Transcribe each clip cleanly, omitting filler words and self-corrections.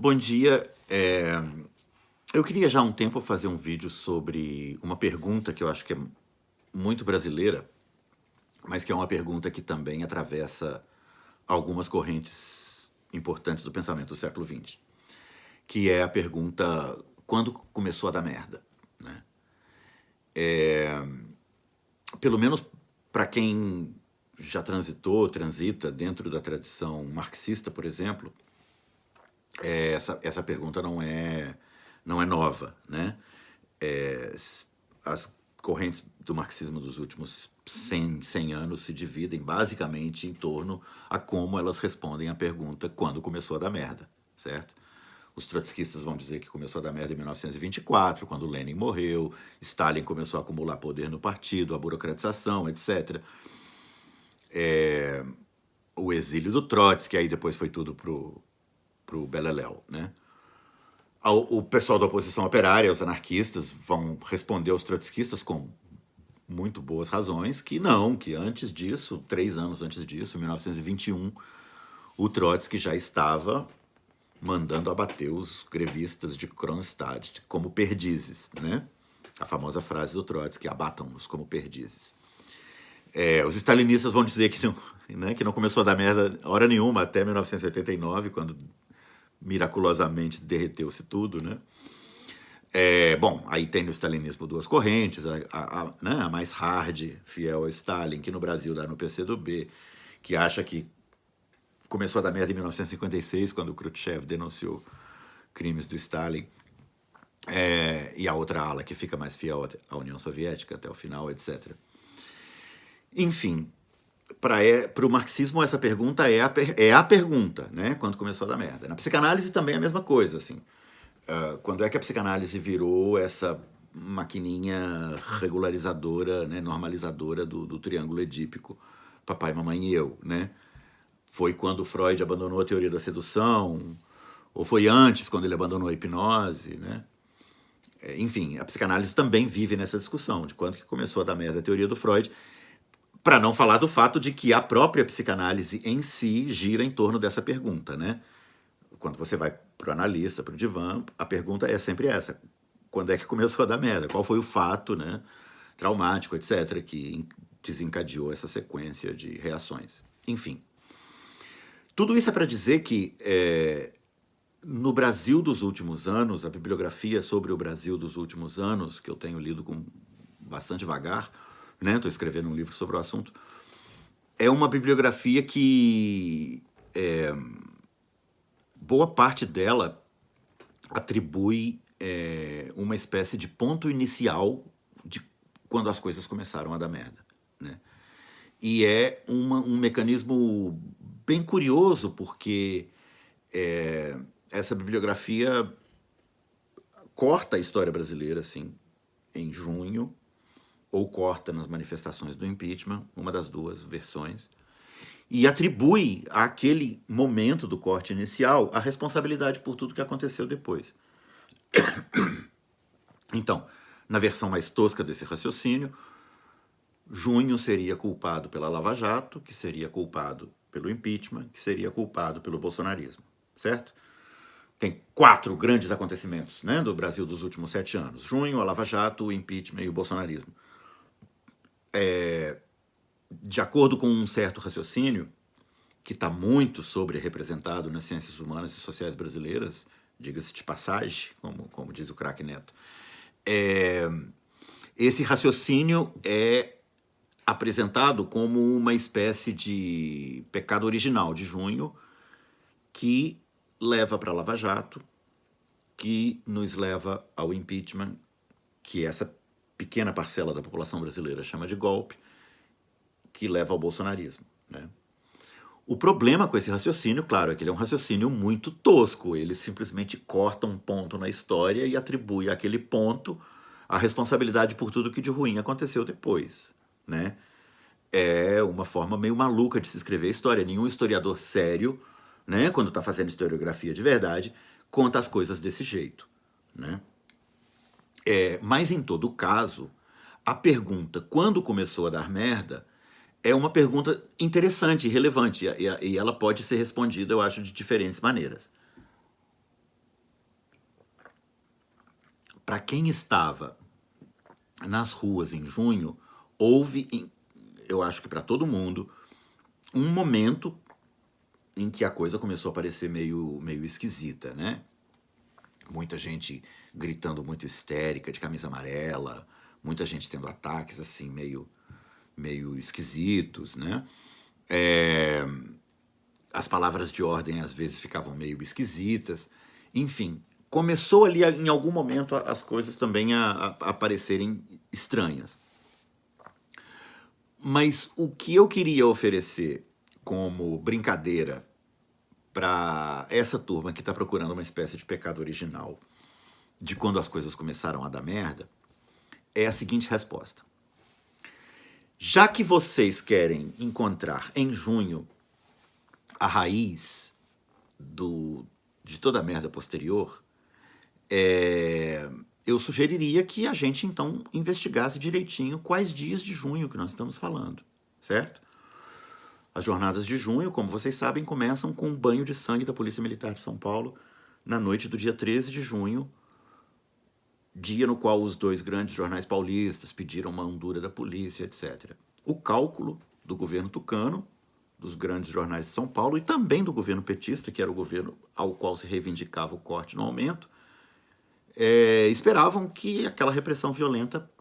Bom dia. Eu queria já há um tempo fazer um vídeo sobre uma pergunta que eu acho que é muito brasileira, mas que é uma pergunta que também atravessa algumas correntes importantes do pensamento do século XX, que é a pergunta: quando começou a dar merda? Né? Pelo menos para quem já transita dentro da tradição marxista, por exemplo, essa pergunta não é nova, né? As correntes do marxismo dos últimos 100 anos se dividem basicamente em torno a como elas respondem à pergunta quando começou a dar merda, certo? Os trotskistas vão dizer que começou a dar merda em 1924, quando Lenin morreu, Stalin começou a acumular poder no partido, a burocratização, etc. O exílio do Trotsky, aí depois foi tudo pro beleléu, né? O pessoal da oposição operária, os anarquistas, vão responder aos trotskistas com muito boas razões que não, que antes disso, 3 anos antes disso, em 1921, o Trotsky já estava mandando abater os grevistas de Kronstadt como perdizes, né? A famosa frase do Trotsky: abatam-nos como perdizes. Os stalinistas vão dizer que não, né, que não começou a dar merda hora nenhuma até 1989, quando miraculosamente derreteu-se tudo, né? Bom, aí tem no stalinismo duas correntes, né, a mais hard, fiel ao Stalin, que no Brasil dá no PCdoB, que acha que começou a dar merda em 1956, quando o Khrushchev denunciou crimes do Stalin, e a outra ala que fica mais fiel à União Soviética até o final, etc. Enfim, para o marxismo essa pergunta é a pergunta, né? Quando começou a dar merda. Na psicanálise também é a mesma coisa, assim. Quando é que a psicanálise virou essa maquininha regularizadora, né, normalizadora do triângulo edípico, papai, mamãe e eu, né? Foi quando Freud abandonou a teoria da sedução, ou foi antes, quando ele abandonou a hipnose, né? Enfim, a psicanálise também vive nessa discussão de quando que começou a dar merda a teoria do Freud, para não falar do fato de que a própria psicanálise em si gira em torno dessa pergunta, né? Quando você vai para o analista, para o divã, a pergunta é sempre essa: quando é que começou a dar merda? Qual foi o fato, né, traumático, etc., que desencadeou essa sequência de reações? Enfim, tudo isso é para dizer que no Brasil dos últimos anos, a bibliografia sobre o Brasil dos últimos anos, que eu tenho lido com bastante vagar, né, estou escrevendo um livro sobre o assunto, é uma bibliografia que boa parte dela atribui uma espécie de ponto inicial de quando as coisas começaram a dar merda, né? E é um mecanismo bem curioso, porque essa bibliografia corta a história brasileira, assim, em junho, ou corta nas manifestações do impeachment, uma das duas versões, e atribui àquele momento do corte inicial a responsabilidade por tudo que aconteceu depois. Então, na versão mais tosca desse raciocínio, junho seria culpado pela Lava Jato, que seria culpado pelo impeachment, que seria culpado pelo bolsonarismo, certo? Tem 4 grandes acontecimentos, né, do Brasil dos últimos 7 anos: junho, a Lava Jato, o impeachment e o bolsonarismo. De acordo com um certo raciocínio, que está muito sobre-representado nas ciências humanas e sociais brasileiras, diga-se de passagem, como diz o craque Neto, esse raciocínio é apresentado como uma espécie de pecado original de junho, que leva para a Lava Jato, que nos leva ao impeachment, que essa pequena parcela da população brasileira chama de golpe, que leva ao bolsonarismo, né? O problema com esse raciocínio, claro, é que ele é um raciocínio muito tosco. Ele simplesmente corta um ponto na história e atribui àquele ponto a responsabilidade por tudo que de ruim aconteceu depois, né? É uma forma meio maluca de se escrever história. Nenhum historiador sério, né, quando está fazendo historiografia de verdade, conta as coisas desse jeito, né? Mas em todo caso, a pergunta quando começou a dar merda é uma pergunta interessante e relevante, e ela pode ser respondida, eu acho, de diferentes maneiras. para quem estava nas ruas em junho, houve, eu acho que para todo mundo, um momento em que a coisa começou a parecer meio esquisita, né? Muita gente gritando muito histérica, de camisa amarela, muita gente tendo ataques assim meio esquisitos, né? As palavras de ordem às vezes ficavam meio esquisitas. Enfim, começou ali em algum momento as coisas também a parecerem estranhas. Mas o que eu queria oferecer como brincadeira para essa turma que está procurando uma espécie de pecado original de quando as coisas começaram a dar merda é a seguinte resposta. Já que vocês querem encontrar em junho a raiz de toda a merda posterior, eu sugeriria que a gente, então, investigasse direitinho quais dias de junho que nós estamos falando, certo? As jornadas de junho, como vocês sabem, começam com um banho de sangue da Polícia Militar de São Paulo na noite do dia 13 de junho, dia no qual os dois grandes jornais paulistas pediram uma undura da polícia, etc. O cálculo do governo tucano, dos grandes jornais de São Paulo e também do governo petista, que era o governo ao qual se reivindicava o corte no aumento, esperavam que aquela repressão violenta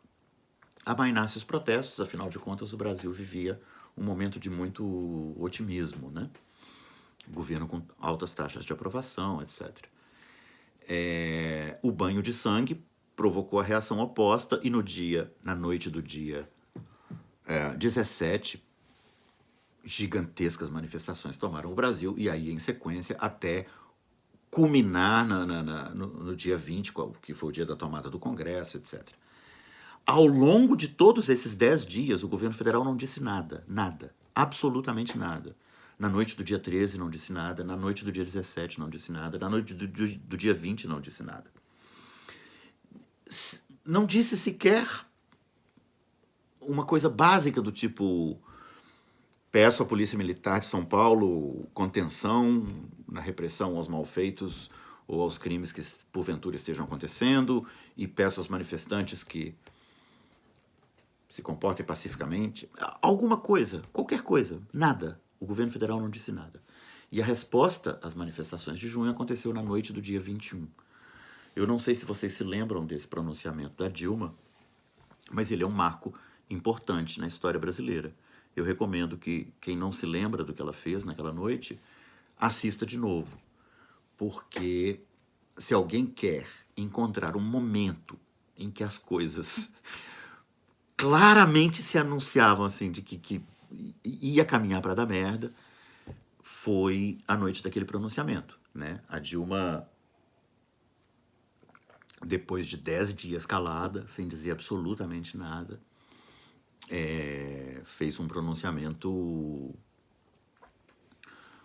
amainasse os protestos. Afinal de contas, o Brasil vivia um momento de muito otimismo, né? O governo com altas taxas de aprovação, etc. O banho de sangue provocou a reação oposta e na noite do dia 17, gigantescas manifestações tomaram o Brasil e aí, em sequência, até culminar no dia 20, que foi o dia da tomada do Congresso, etc. Ao longo de todos esses 10 dias, o governo federal não disse nada, absolutamente nada. Na noite do dia 13 não disse nada, na noite do dia 17 não disse nada, na noite do dia 20 não disse nada. Não disse sequer uma coisa básica do tipo: peço à Polícia Militar de São Paulo contenção na repressão aos malfeitos ou aos crimes que porventura estejam acontecendo e peço aos manifestantes que se comportem pacificamente. Alguma coisa, qualquer coisa, nada. O governo federal não disse nada. E a resposta às manifestações de junho aconteceu na noite do dia 21. Eu não sei se vocês se lembram desse pronunciamento da Dilma, mas ele é um marco importante na história brasileira. Eu recomendo que quem não se lembra do que ela fez naquela noite, assista de novo. Porque se alguém quer encontrar um momento em que as coisas claramente se anunciavam assim, de que ia caminhar para dar merda, foi a noite daquele pronunciamento, né? A Dilma, depois de 10 dias calada, sem dizer absolutamente nada, fez um pronunciamento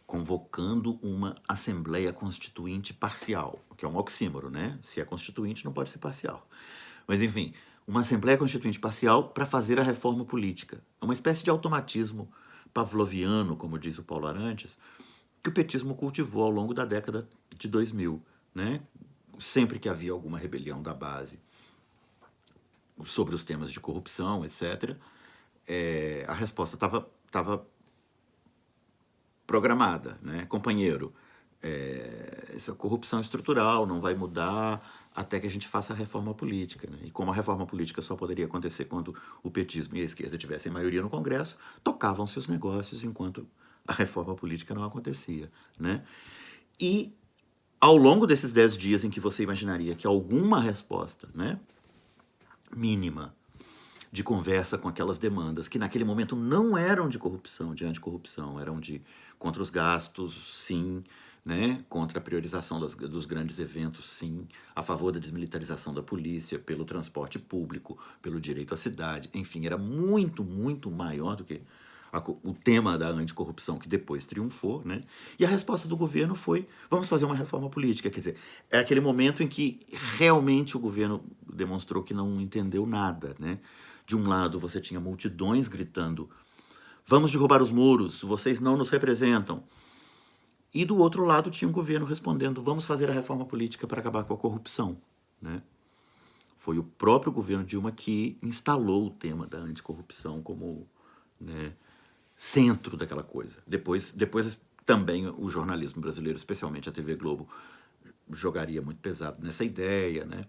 convocando uma Assembleia Constituinte parcial, que é um oxímoro, né? Se é constituinte, não pode ser parcial. Mas, enfim, uma Assembleia Constituinte parcial para fazer a reforma política. É uma espécie de automatismo pavloviano, como diz o Paulo Arantes, que o petismo cultivou ao longo da década de 2000, né? Sempre que havia alguma rebelião da base sobre os temas de corrupção, etc., a resposta estava programada, né? Companheiro, essa corrupção estrutural não vai mudar até que a gente faça a reforma política, né? E como a reforma política só poderia acontecer quando o petismo e a esquerda tivessem maioria no Congresso, tocavam-se os negócios enquanto a reforma política não acontecia, né? E ao longo desses 10 dias em que você imaginaria que alguma resposta, né, mínima de conversa com aquelas demandas, que naquele momento não eram de corrupção, de anticorrupção, eram de contra os gastos, sim, né, contra a priorização dos grandes eventos, sim, a favor da desmilitarização da polícia, pelo transporte público, pelo direito à cidade, enfim, era muito, muito maior do que o tema da anticorrupção, que depois triunfou, né? E a resposta do governo foi: vamos fazer uma reforma política. Quer dizer, é aquele momento em que realmente o governo demonstrou que não entendeu nada, né? De um lado, você tinha multidões gritando: vamos derrubar os muros, vocês não nos representam. E do outro lado, tinha um governo respondendo: vamos fazer a reforma política para acabar com a corrupção, né? Foi o próprio governo Dilma que instalou o tema da anticorrupção como, né, centro daquela coisa. Depois também o jornalismo brasileiro, especialmente a TV Globo, jogaria muito pesado nessa ideia, né?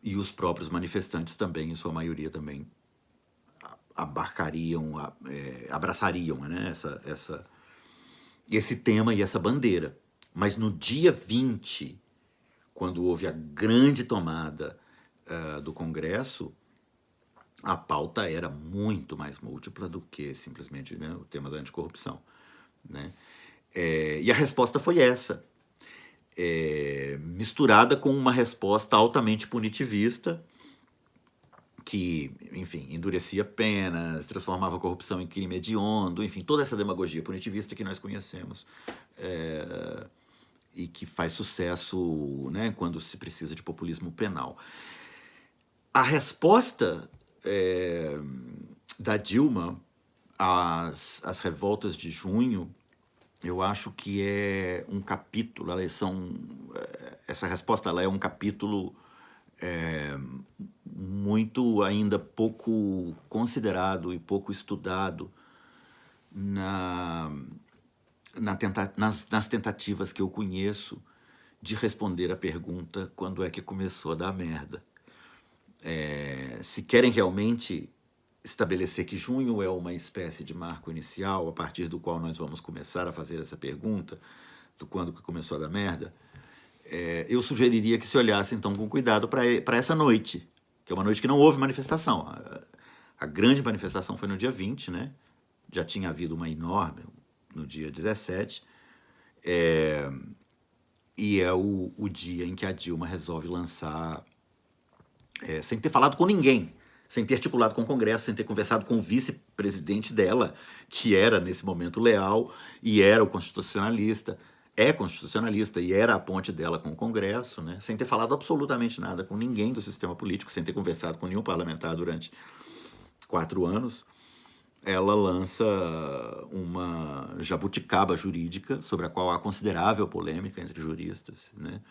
E os próprios manifestantes também, em sua maioria, também abraçariam, né, esse tema e essa bandeira. Mas no dia 20, quando houve a grande tomada do Congresso, a pauta era muito mais múltipla do que simplesmente, né, o tema da anticorrupção, né? E a resposta foi essa, misturada com uma resposta altamente punitivista, que, enfim, endurecia penas, transformava a corrupção em crime hediondo, enfim, toda essa demagogia punitivista que nós conhecemos, e que faz sucesso, né, quando se precisa de populismo penal. A resposta da Dilma às revoltas de junho, eu acho que é um capítulo, essa resposta ela é um capítulo muito ainda pouco considerado e pouco estudado nas tentativas que eu conheço de responder a pergunta quando é que começou a dar merda. Se querem realmente estabelecer que junho é uma espécie de marco inicial a partir do qual nós vamos começar a fazer essa pergunta do quando que começou a dar merda, eu sugeriria que se olhasse então com cuidado para essa noite, que é uma noite que não houve manifestação. A grande manifestação foi no dia 20, né? Já tinha havido uma enorme no dia 17, e é o dia em que a Dilma resolve lançar, sem ter falado com ninguém, sem ter articulado com o Congresso, sem ter conversado com o vice-presidente dela, que era, nesse momento, leal e era o constitucionalista, é constitucionalista e era a ponte dela com o Congresso, né? Sem ter falado absolutamente nada com ninguém do sistema político, sem ter conversado com nenhum parlamentar durante 4 anos, ela lança uma jabuticaba jurídica sobre a qual há considerável polêmica entre juristas, né?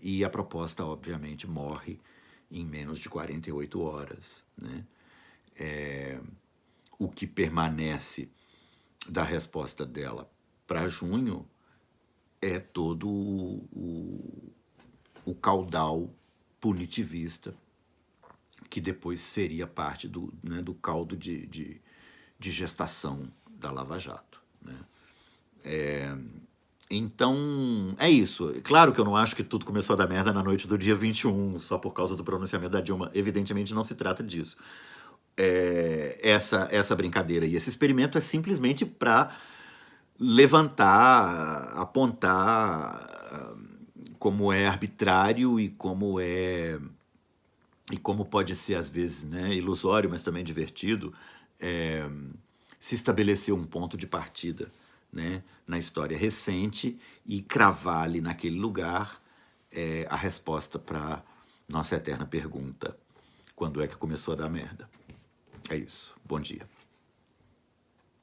E a proposta, obviamente, morre em menos de 48 horas, né? O que permanece da resposta dela para junho é todo o caudal punitivista que depois seria parte do caldo de gestação da Lava Jato, né? Então, é isso. Claro que eu não acho que tudo começou a dar merda na noite do dia 21, só por causa do pronunciamento da Dilma. Evidentemente não se trata disso. Essa brincadeira e esse experimento é simplesmente para levantar, apontar como é arbitrário e como pode ser, às vezes, né, ilusório, mas também divertido, se estabelecer um ponto de partida, né, na história recente e cravar ali naquele lugar a resposta para nossa eterna pergunta: quando é que começou a dar merda? É isso. Bom dia.